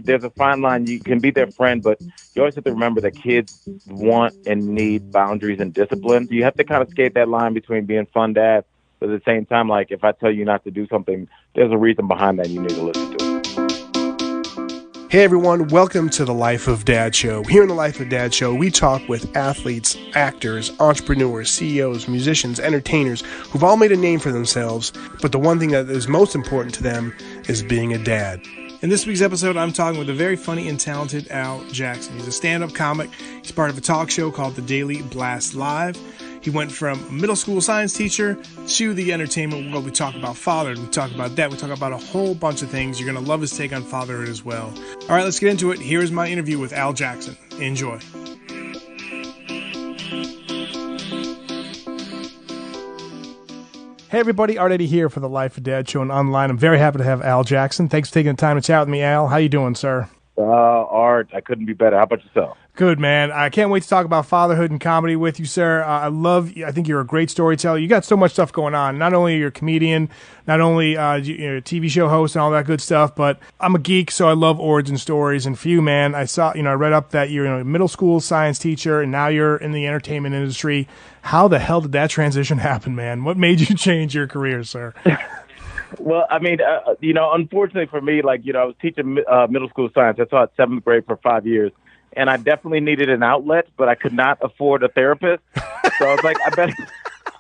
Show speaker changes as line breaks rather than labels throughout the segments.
There's a fine line. You can be their friend, but you always have to remember that kids want and need boundaries and discipline. You have to kind of skate that line between being fun dad, but at the same time, like if I tell you not to do something, there's a reason behind that. You need to listen to it.
Hey everyone, welcome to the Life of Dad Show. Here in the Life of Dad Show, we talk with athletes, actors, entrepreneurs, CEOs, musicians, entertainers who've all made a name for themselves, but the one thing that is most important to them is being a dad.
In this week's episode, I'm talking with the very funny and talented Al Jackson. He's a stand-up comic. He's part of a talk show called The Daily Blast Live. He went from a middle school science teacher to the entertainment world. We talk about fatherhood. We talk about that. We talk about a whole bunch of things. You're going to love his take on fatherhood as well. All right, let's get into it. Here's my interview with Al Jackson. Enjoy. Hey everybody, Eddy here for the Life of Dad Show and online. I'm very happy to have Al Jackson. Thanks for taking the time to chat with me, Al. How you doing, sir?
Art, I couldn't be better. How about yourself?
Good, man. I can't wait to talk about fatherhood and comedy with you, sir. I think you're a great storyteller. You got so much stuff going on. Not only are you a comedian, not only you're a TV show host and all that good stuff, but I'm a geek, so I love origin stories. And for you, man, I read up that you're a middle school science teacher, and now you're in the entertainment industry. How the hell did that transition happen, man? What made you change your career, sir?
Well, I mean, unfortunately for me, I was teaching middle school science. I taught seventh grade for 5 years, and I definitely needed an outlet, but I could not afford a therapist. So I was like,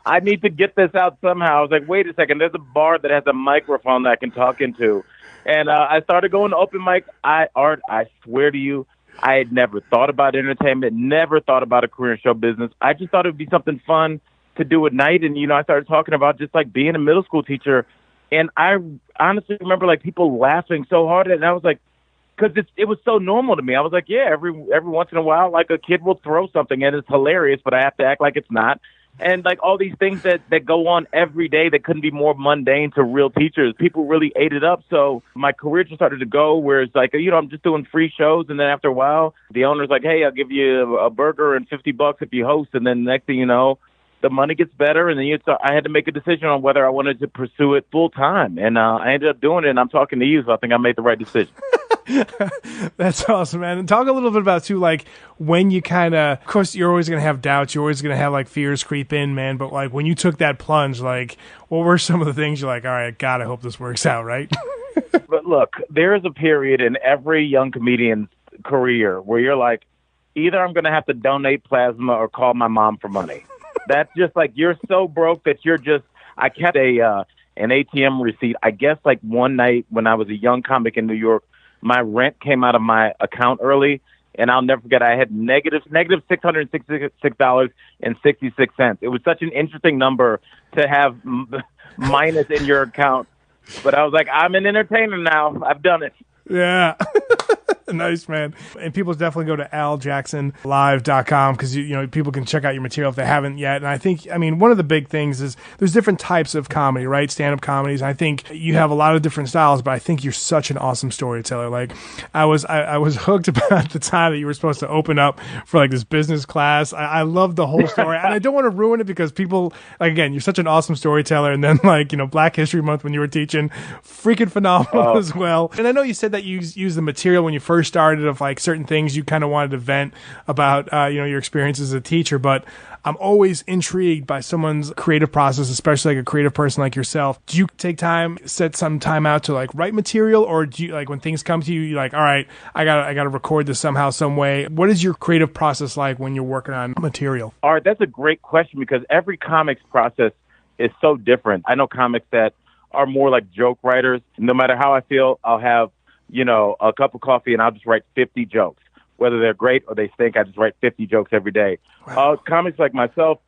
I need to get this out somehow. I was like, wait a second, there's a bar that has a microphone that I can talk into. And I started going to open mic. I swear to you, I had never thought about entertainment, never thought about a career in show business. I just thought it would be something fun to do at night. And, I started talking about just like being a middle school teacher. And I honestly remember people laughing so hard, and I was like, because it was so normal to me. I was like, yeah, every once in a while, a kid will throw something, and it's hilarious, but I have to act like it's not. And all these things that go on every day that couldn't be more mundane to real teachers, people really ate it up. So my career just started to go where it's I'm just doing free shows, and then after a while, the owner's like, hey, I'll give you a burger and $50 if you host, and then the next thing you know, the money gets better, and then I had to make a decision on whether I wanted to pursue it full time, and I ended up doing it. And I'm talking to you, so I think I made the right decision.
That's awesome, man. And talk a little bit about too, when you of course, you're always gonna have doubts, you're always gonna have fears creep in, man. But when you took that plunge, what were some of the things you're like, all right, God, I hope this works out, right?
But look, there is a period in every young comedian's career where you're like, either I'm gonna have to donate plasma or call my mom for money. That's just you're so broke that I kept an ATM receipt. I guess one night when I was a young comic in New York, my rent came out of my account early, and I'll never forget, I had negative $666.66. It was such an interesting number to have minus in your account. But I was like, I'm an entertainer now. I've done it.
Yeah. Nice, man. And people definitely go to aljacksonlive.com because people can check out your material if they haven't yet. And I think, one of the big things is there's different types of comedy, right? Stand-up comedies. I think you have a lot of different styles, but I think you're such an awesome storyteller. I was hooked about the time that you were supposed to open up for this business class. I love the whole story, and I don't want to ruin it because people, again, you're such an awesome storyteller. And then Black History Month when you were teaching, freaking phenomenal as well. And I know you said that you used the material when you first started of certain things you kind of wanted to vent about your experience as a teacher, but I'm always intrigued by someone's creative process, especially a creative person like yourself. Do you take time, set some time out to write material, or do you when things come to you, you're like, all right, I gotta record this somehow, some way? What is your creative process like when you're working on material?
All right, that's a great question because every comic's process is so different. I know comics that are more like joke writers. No matter how I feel, I'll have a cup of coffee and I'll just write 50 jokes. Whether they're great or they stink, I just write 50 jokes every day. Wow. Comics like myself,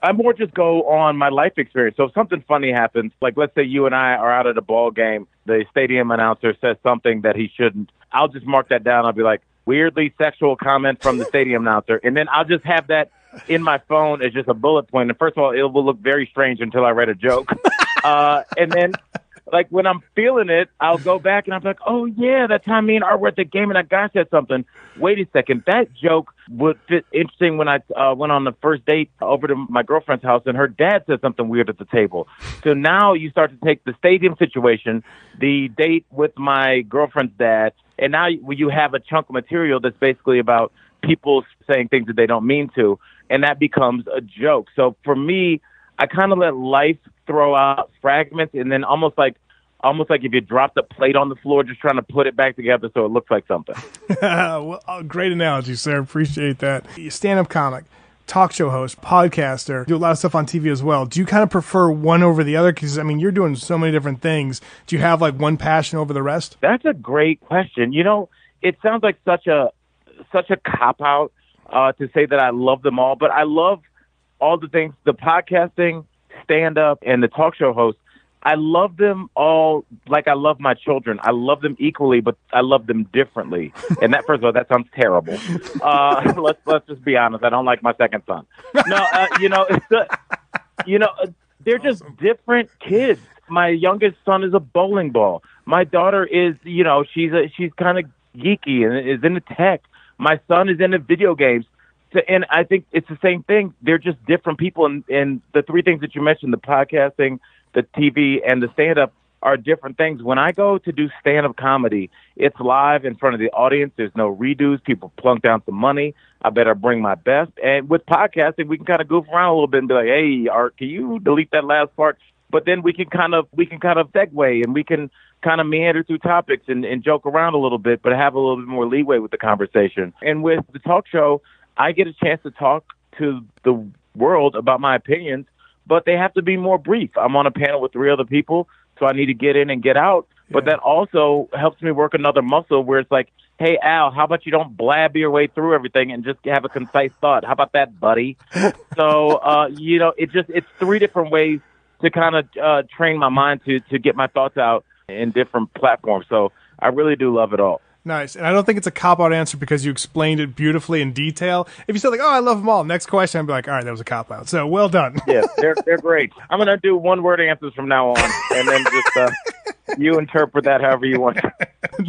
I more just go on my life experience. So if something funny happens, let's say you and I are out at a ball game, the stadium announcer says something that he shouldn't, I'll just mark that down. I'll be like, weirdly sexual comment from the stadium announcer. And then I'll just have that in my phone as just a bullet point. And first of all, it will look very strange until I write a joke. And then like when I'm feeling it, I'll go back and I'm like, oh yeah, that time me and Art were at the game and that guy said something. Wait a second, that joke would fit interesting when I went on the first date over to my girlfriend's house and her dad said something weird at the table. So now you start to take the stadium situation, the date with my girlfriend's dad, and now you have a chunk of material that's basically about people saying things that they don't mean to, and that becomes a joke. So for me, I kind of let life throw out fragments, and then almost like if you dropped a plate on the floor, just trying to put it back together so it looks like something.
Well, great analogy, sir. Appreciate that. Stand-up comic, talk show host, podcaster, do a lot of stuff on TV as well. Do you kind of prefer one over the other? Because, I mean, you're doing so many different things. Do you have, like, one passion over the rest?
That's a great question. You know, it sounds like such a cop-out to say that I love them all, but I love all the things, the podcasting, stand-up, and the talk show host. I love them all like I love my children. I love them equally, but I love them differently. And that, first of all, that sounds terrible. Let's just be honest. I don't like my second son. No, they're just different kids. My youngest son is a bowling ball. My daughter is, she's kind of geeky and is into tech. My son is into video games. And I think it's the same thing. They're just different people. And the three things that you mentioned, the podcasting, the TV, and the stand-up, are different things. When I go to do stand-up comedy, it's live in front of the audience. There's no redos. People plunk down some money. I better bring my best. And with podcasting, we can kind of goof around a little bit and be like, hey, Art, can you delete that last part? But then we can kind of segue, and we can kind of meander through topics and joke around a little bit, but have a little bit more leeway with the conversation. And with the talk show, I get a chance to talk to the world about my opinions, but they have to be more brief. I'm on a panel with 3 other people, so I need to get in and get out. Yeah. But that also helps me work another muscle where it's like, hey, Al, how about you don't blab your way through everything and just have a concise thought? How about that, buddy? So, it's 3 different ways to kind of train my mind to get my thoughts out in different platforms. So I really do love it all.
Nice. And I don't think it's a cop-out answer because you explained it beautifully in detail. If you said, like, oh, I love them all, next question, I'd be like, all right, that was a cop-out. So well done.
Yeah, they're great. I'm going to do one-word answers from now on, and then just you interpret that however you want.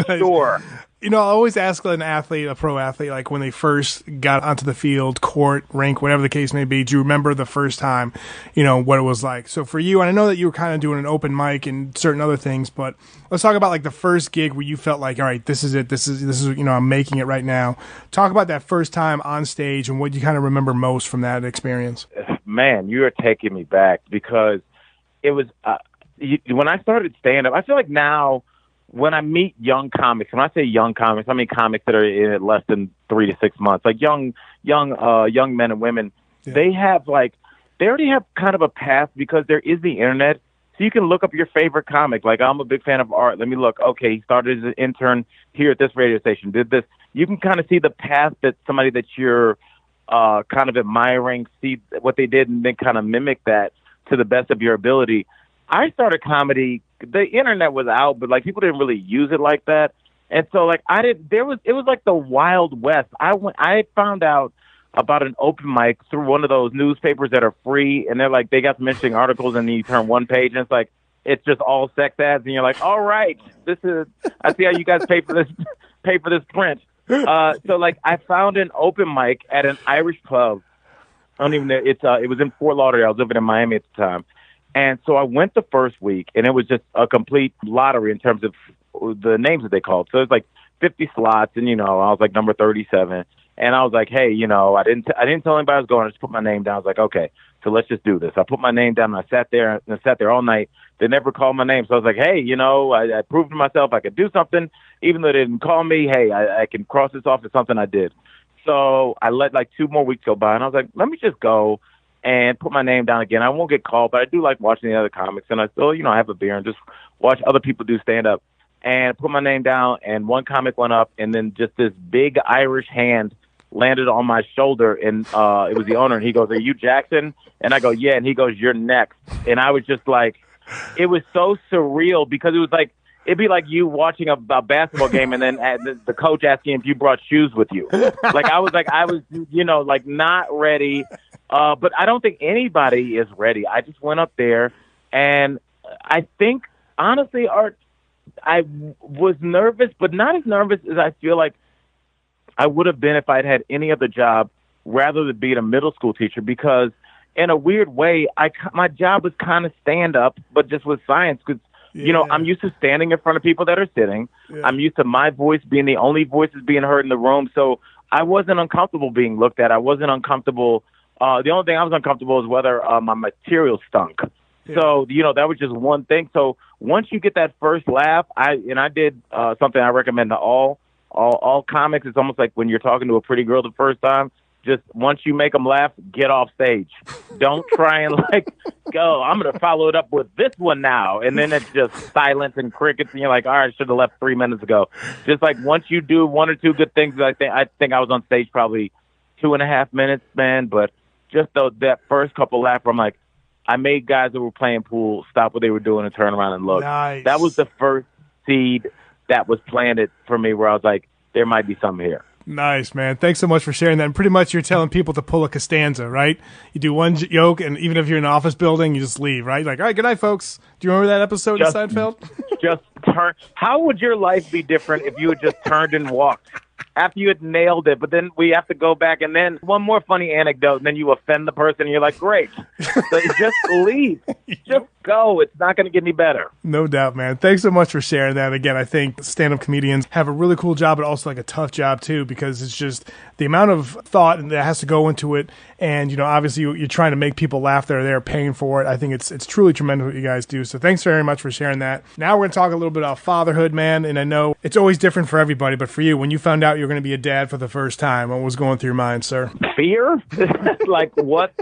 Nice. Sure.
You know, I always ask an athlete, a pro athlete, like when they first got onto the field, court, rink, whatever the case may be, do you remember the first time, what it was like? So for you, and I know that you were kind of doing an open mic and certain other things, but let's talk about like the first gig where you felt like, all right, this is it. This is, I'm making it right now. Talk about that first time on stage and what you kind of remember most from that experience.
Man, you are taking me back because it was, when I started stand-up, I feel like now, when I meet young comics, when I say young comics, I mean comics that are in it less than 3 to 6 months, like young men and women, yeah. They already have kind of a path because there is the internet. So you can look up your favorite comic. Like, I'm a big fan of Art. Let me look. Okay, he started as an intern here at this radio station, did this. You can kind of see the path that somebody that you're kind of admiring, see what they did, and then kind of mimic that to the best of your ability. I started comedy. The internet was out, but like people didn't really use it like that. And so like it was like the Wild West. I found out about an open mic through one of those newspapers that are free, and they got some interesting articles, and then you turn one page and it's just all sex ads, and you're like, all right, I see how you guys pay for this print. So like I found an open mic at an Irish pub. I don't even know, it was in Fort Lauderdale. I was living in Miami at the time. And so I went the first week, and it was just a complete lottery in terms of the names that they called. So it was like 50 slots, and, I was like number 37. And I was like, hey, I didn't tell anybody I was going. I just put my name down. I was like, okay, so let's just do this. I put my name down, and I sat there all night. They never called my name. So I was like, hey, I proved to myself I could do something. Even though they didn't call me, hey, I can cross this off as something I did. So I let like 2 more weeks go by, and I was like, let me just go and put my name down again. I won't get called, but I do like watching the other comics, and I still, I have a beer and just watch other people do stand-up. And put my name down, and one comic went up, and then just this big Irish hand landed on my shoulder, and it was the owner, and he goes, are you Jackson? And I go, yeah, and he goes, you're next. And I was just like, it was so surreal because it was like, it'd be like you watching a basketball game and then the coach asking if you brought shoes with you. Like, I was not ready. But I don't think anybody is ready. I just went up there, and I think honestly, Art, I was nervous, but not as nervous as I feel like I would have been if I'd had any other job rather than being a middle school teacher, because in a weird way, my job was kind of stand up, but just with science. Because, I'm used to standing in front of people that are sitting. Yeah. I'm used to my voice being the only voices being heard in the room. So I wasn't uncomfortable being looked at. I wasn't uncomfortable. The only thing I was uncomfortable is whether my material stunk. Yeah. So, that was just one thing. So once you get that first laugh, I did something I recommend to all comics. It's almost like when you're talking to a pretty girl the first time. Just once you make them laugh, get off stage. Don't try and go, I'm going to follow it up with this one now. And then it's just silence and crickets. And you're like, all right, I should have left 3 minutes ago. Just like once you do one or two good things, I think I was on stage probably 2.5 minutes, man. But just that first couple laughs, I'm like, I made guys that were playing pool stop what they were doing and turn around and look.
Nice.
That was the first seed that was planted for me where I was like, there might be something here.
Nice, man. Thanks so much for sharing that. And pretty much you're telling people to pull a Costanza, right? You do one joke, and even if you're in an office building, you just leave, right? Like, all right, good night, folks. Do you remember that episode of Seinfeld?
Just turn. How would your life be different if you had just turned and walked? After you had nailed it, but then we have to go back, and then one more funny anecdote, and then you offend the person, and you're like, great. So just leave. Just go. It's not going to get any better.
No doubt, man. Thanks so much for sharing that. Again, I think stand-up comedians have a really cool job, but also like a tough job, too, because it's just the amount of thought that has to go into it, and, obviously you're trying to make people laugh that are there paying for it. I think it's truly tremendous what you guys do, so thanks very much for sharing that. Now we're going to talk a little bit about fatherhood, man, and I know it's always different for everybody, but for you, when you found out you're going to be a dad for the first time, what was going through your mind, sir?
Fear? Like what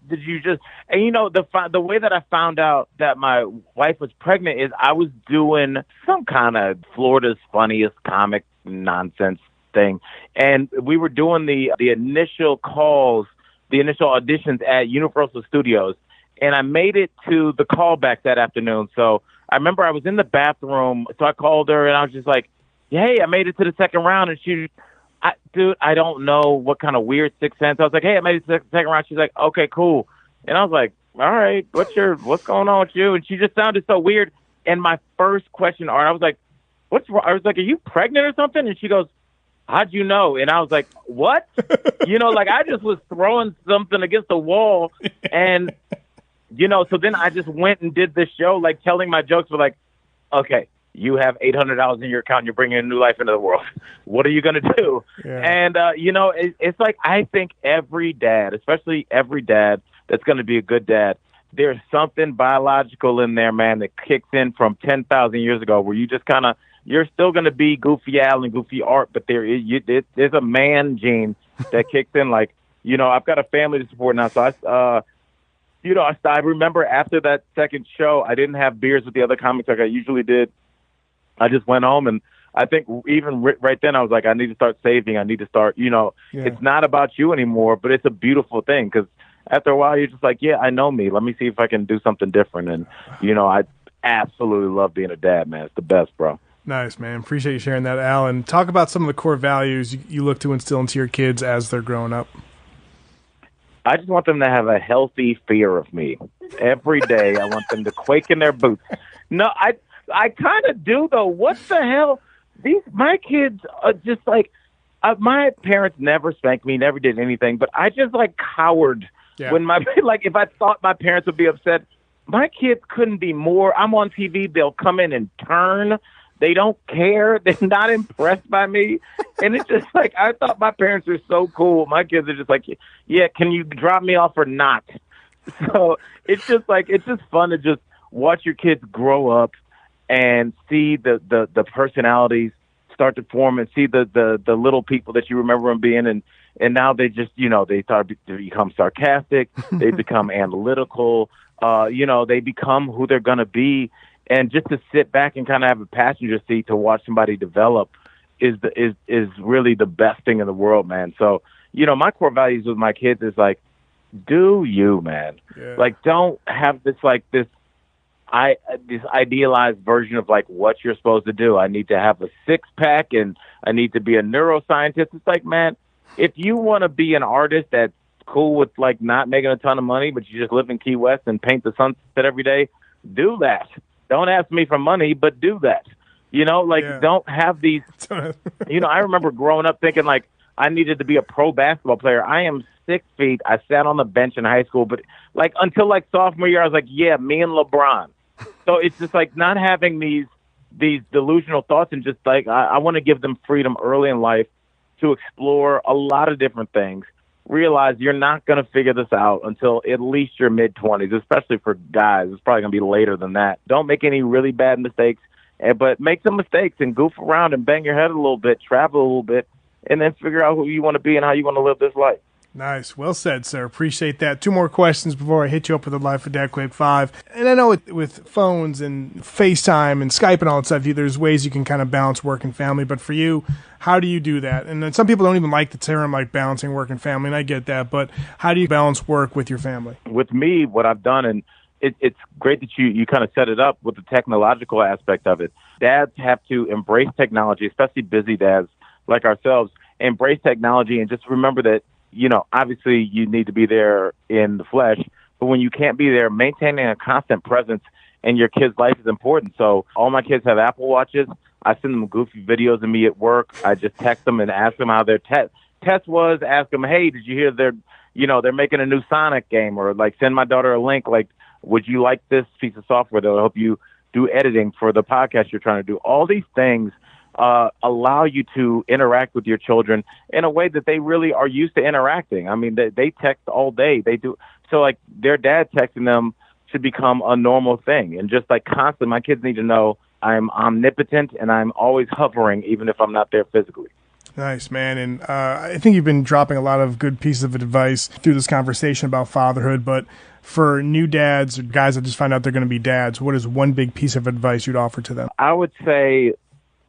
did you just? And the way that I found out that my wife was pregnant is I was doing some kind of Florida's Funniest Comic nonsense thing, and we were doing the initial calls, the initial auditions at Universal Studios, and I made it to the callback that afternoon. So I remember I was in the bathroom, so I called her and I was just like, hey, I made it to the second round. And I don't know what kind of weird sixth sense. I was like, hey, I made it to the second round. She's like, okay, cool. And I was like, all right, what's going on with you? And she just sounded so weird. And my first question, I was like, what's wrong? I was like, are you pregnant or something? And she goes, how'd you know? And I was like, what? I just was throwing something against the wall. And, so then I just went and did this show, like telling my jokes for like, okay, you have $800 in your account. You're bringing a new life into the world. What are you going to do? Yeah. And, it's like I think every dad, especially every dad that's going to be a good dad, there's something biological in there, man, that kicks in from 10,000 years ago where you just kind of, you're still going to be Goofy Al and Goofy Art, but there's a man gene that kicks in. Like, I've got a family to support now. So I remember after that second show, I didn't have beers with the other comics like I usually did. I just went home, and I think even right then I was like, I need to start saving. I need to start, It's not about you anymore, but it's a beautiful thing because after a while you're just like, yeah, I know me. Let me see if I can do something different. And, I absolutely love being a dad, man. It's the best, bro.
Nice, man. Appreciate you sharing that, Al. And talk about some of the core values you look to instill into your kids as they're growing up.
I just want them to have a healthy fear of me. Every day I want them to quake in their boots. No, I kind of do, though. What the hell? My kids are just like, my parents never spanked me, never did anything, but I just cowered when if I thought my parents would be upset. My kids couldn't be more. I'm on TV. They'll come in and turn. They don't care. They're not impressed by me. And it's just I thought my parents were so cool. My kids are just like, yeah, can you drop me off or not? So it's just it's just fun to just watch your kids grow up and see the personalities start to form and see the little people that you remember them being. And now they just, they start to become sarcastic. They become analytical. They become who they're going to be. And just to sit back and kind of have a passenger seat to watch somebody develop is really the best thing in the world, man. So, my core values with my kids is do you, man. Yeah. Don't have this idealized version of what you're supposed to do. I need to have a six pack and I need to be a neuroscientist. It's man, if you want to be an artist that's cool with not making a ton of money, but you just live in Key West and paint the sunset every day, do that. don't ask me for money, but do that. You know, like, don't have these, you know, I remember growing up thinking, like, I needed to be a pro basketball player. I am 6 feet. I sat on the bench in high school, but, like, until, like, sophomore year, I was like, yeah, me and LeBron. So it's just, like, not having these delusional thoughts and just, like, I want to give them freedom early in life to explore a lot of different things. Realize you're not going to figure this out until at least your mid-20s, especially for guys. It's probably going to be later than that. Don't make any really bad mistakes. But make some mistakes and goof around and bang your head a little bit, travel a little bit, and then figure out who you want to be and how you want to live this life.
Nice. Well said, sir. Appreciate that. 2 more questions before I hit you up with the Life of Dad Quick 5. And I know with phones and FaceTime and Skype and all that stuff, there's ways you can kind of balance work and family. But for you, how do you do that? And then some people don't even like the term like balancing work and family, and I get that. But how do you balance work with your family?
With me, what I've done, and it's great that you kind of set it up with the technological aspect of it. Dads have to embrace technology, especially busy dads like ourselves, embrace technology and just remember that, you know, obviously you need to be there in the flesh, but when you can't be there, maintaining a constant presence in your kid's life is important. So all my kids have Apple Watches. I send them goofy videos of me at work. I just text them and ask them how their test was, ask them, hey, did you hear they're making a new Sonic game, or like send my daughter a link, like, would you like this piece of software that will help you do editing for the podcast you're trying to do? All these things allow you to interact with your children in a way that they really are used to interacting. I mean, they text all day. They do. So, like, their dad texting them should become a normal thing. And just, like, constantly, my kids need to know I'm omnipotent and I'm always hovering, even if I'm not there physically.
Nice, man. And I think you've been dropping a lot of good pieces of advice through this conversation about fatherhood. But for new dads or guys that just find out they're going to be dads, what is one big piece of advice you'd offer to them?
I would say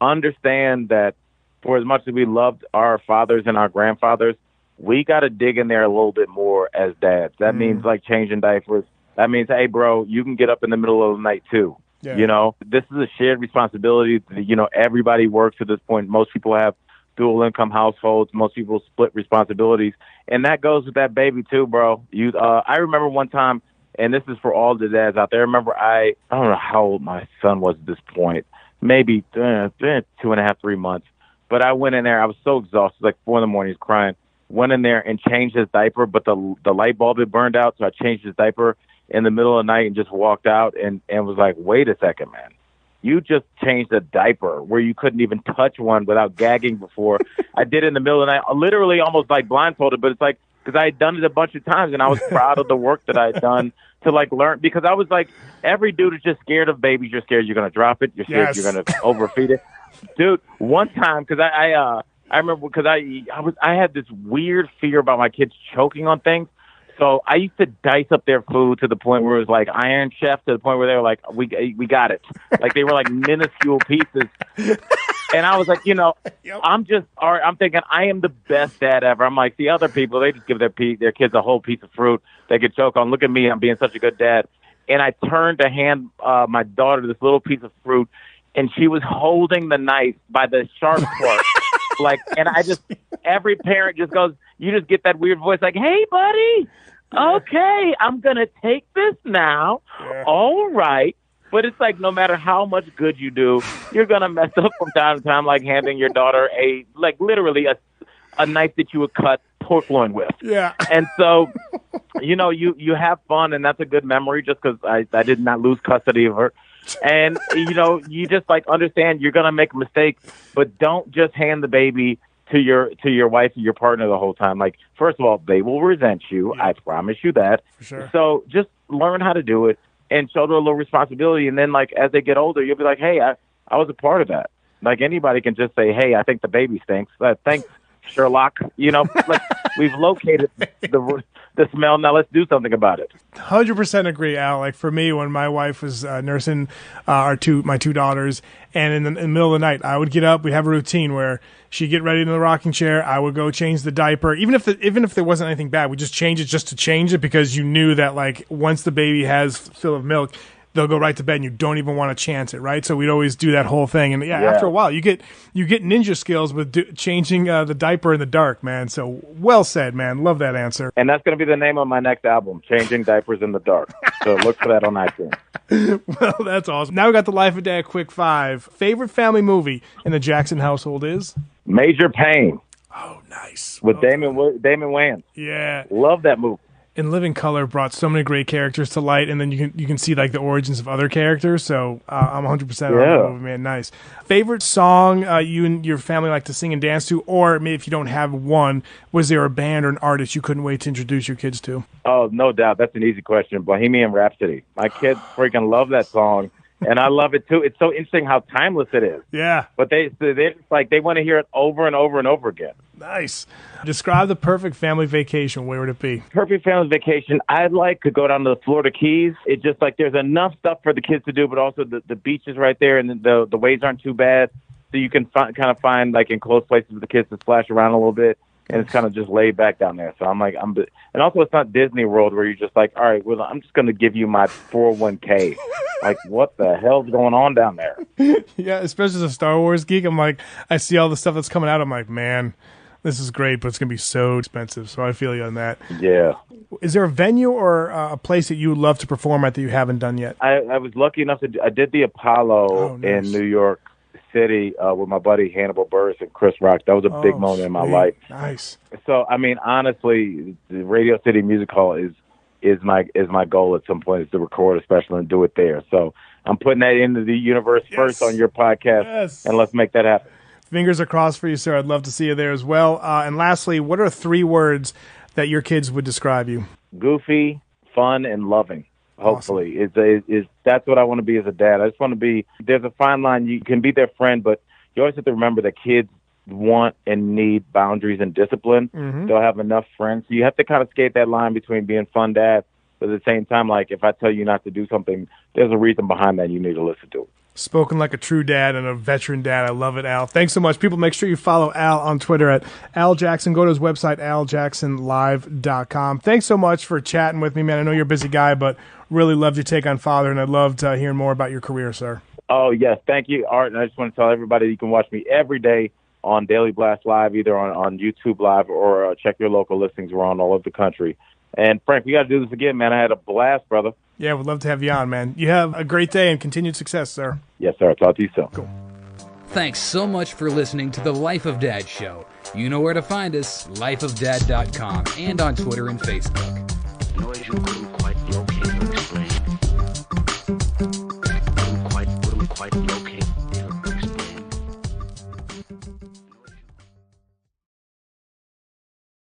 understand that for as much as we loved our fathers and our grandfathers, we got to dig in there a little bit more as dads. That means, like, changing diapers. That means, hey, bro, you can get up in the middle of the night too. Yeah. You know, this is a shared responsibility. You know, everybody works at this point. Most people have dual income households. Most people split responsibilities. And that goes with that baby too, bro. I remember one time, and this is for all the dads out there. I remember I don't know how old my son was at this point, maybe 2.5, 3 months. But I went in there. I was so exhausted, like 4 a.m. He's crying. Went in there and changed his diaper, but the light bulb had burned out, so I changed his diaper in the middle of the night and just walked out and was like, wait a second, man. You just changed a diaper where you couldn't even touch one without gagging before. I did it in the middle of the night, literally almost like blindfolded, but it's like, because I had done it a bunch of times and I was proud of the work that I had done to, like, learn, because I was like, every dude is just scared of babies. You're scared you're going to drop it. You're scared you're going to overfeed it. Dude, one time, because I remember, because I had this weird fear about my kids choking on things. So I used to dice up their food to the point where it was like Iron Chef, to the point where they were like, we got it. Like, they were like minuscule pieces. And I was like, you know, I'm thinking I am the best dad ever. I'm like, the other people, they just give their kids a whole piece of fruit they could choke on. Look at me, I'm being such a good dad. And I turned to hand my daughter this little piece of fruit, and she was holding the knife by the sharp part. Like, and every parent just goes, you just get that weird voice like, hey, buddy, okay, I'm going to take this now. Yeah. All right. But it's like, no matter how much good you do, you're going to mess up from time to time, like handing your daughter literally a knife that you would cut pork loin with. Yeah. And so, you know, you have fun, and that's a good memory, just because I did not lose custody of her. And, you know, you just, like, understand you're going to make a mistake, but don't just hand the baby to your wife or your partner the whole time. Like, first of all, they will resent you. Yeah. I promise you that. For sure. So just learn how to do it and show them a little responsibility. And then, like, as they get older, you'll be like, hey, I was a part of that. Like, anybody can just say, hey, I think the baby stinks. Thanks, Sherlock. You know, like, we've located the smell. Now let's do something about it.
100% agree, Al. Like, for me, when my wife was nursing my two daughters, and in the middle of the night, I would get up. We'd have a routine where she'd get ready in the rocking chair. I would go change the diaper. Even if there wasn't anything bad, we just change it just to change it, because you knew that, like, once the baby has fill of milk, they'll go right to bed and you don't even want to chance it, right? So we'd always do that whole thing. And after a while, you get ninja skills with changing the diaper in the dark, man. So well said, man. Love that answer.
And that's going to be the name of my next album, Changing Diapers in the Dark. So look for that on iTunes.
Well, that's awesome. Now we got the Life of Dad quick five. Favorite family movie in the Jackson household is?
Major Pain.
Oh, nice.
With Damon Wayans.
Yeah.
Love that movie.
In Living Color brought so many great characters to light, and then you can see like the origins of other characters. So I'm 100% on that movie, man. Nice. Favorite song you and your family like to sing and dance to, or maybe if you don't have one, was there a band or an artist you couldn't wait to introduce your kids to?
Oh, no doubt. That's an easy question. Bohemian Rhapsody. My kids freaking love that song. And I love it too. It's so interesting how timeless it is.
Yeah.
But they just like they want to hear it over and over and over again.
Nice. Describe the perfect family vacation. Where would it be?
Perfect family vacation. I'd like to go down to the Florida Keys. It's just like there's enough stuff for the kids to do, but also the beach is right there, and the waves aren't too bad. So you can kind of find like enclosed places for the kids to splash around a little bit. And it's kind of just laid back down there. So and also it's not Disney World where you're just like, all right, well, I'm just going to give you my 401k. Like, what the hell's going on down there?
Yeah, especially as a Star Wars geek, I'm like, I see all the stuff that's coming out. I'm like, man, this is great, but it's going to be so expensive. So I feel you on that.
Yeah.
Is there a venue or a place that you would love to perform at that you haven't done yet?
I was lucky enough I did the Apollo in New York City with my buddy Hannibal Buress and Chris Rock. That was a big moment in my life.
Nice.
So I mean, honestly, the Radio City Music Hall is my goal at some point, is to record a special and do it there. So I'm putting that into the universe first on your podcast, and let's make that happen.
Fingers are crossed for you, sir. I'd love to see you there as well. And lastly, what are 3 words that your kids would describe you?
Goofy, fun, and loving. Hopefully, is that's what I want to be as a dad. I just want to be. There's a fine line. You can be their friend, but you always have to remember that kids want and need boundaries and discipline. Mm-hmm. They'll have enough friends, so you have to kind of skate that line between being fun dad, but at the same time, like if I tell you not to do something, there's a reason behind that. You need to listen to it.
Spoken like a true dad and a veteran dad. I love it, Al. Thanks so much. People, make sure you follow Al on Twitter at Al Jackson. Go to his website, aljacksonlive.com. Thanks so much for chatting with me, man. I know you're a busy guy, but really loved your take on father, and I loved hearing more about your career, sir.
Oh, yes. Thank you, Art. And I just want to tell everybody you can watch me every day on Daily Blast Live, either on YouTube Live or check your local listings. We're on all over the country. And, Frank, we got to do this again, man. I had a blast, brother.
Yeah, we'd love to have you on, man. You have a great day and continued success, sir.
Yes, sir. I'll talk to you soon.
Cool.
Thanks so much for listening to the Life of Dad show. You know where to find us, lifeofdad.com, and on Twitter and Facebook.
Noise you couldn't quite locate or explain. Couldn't quite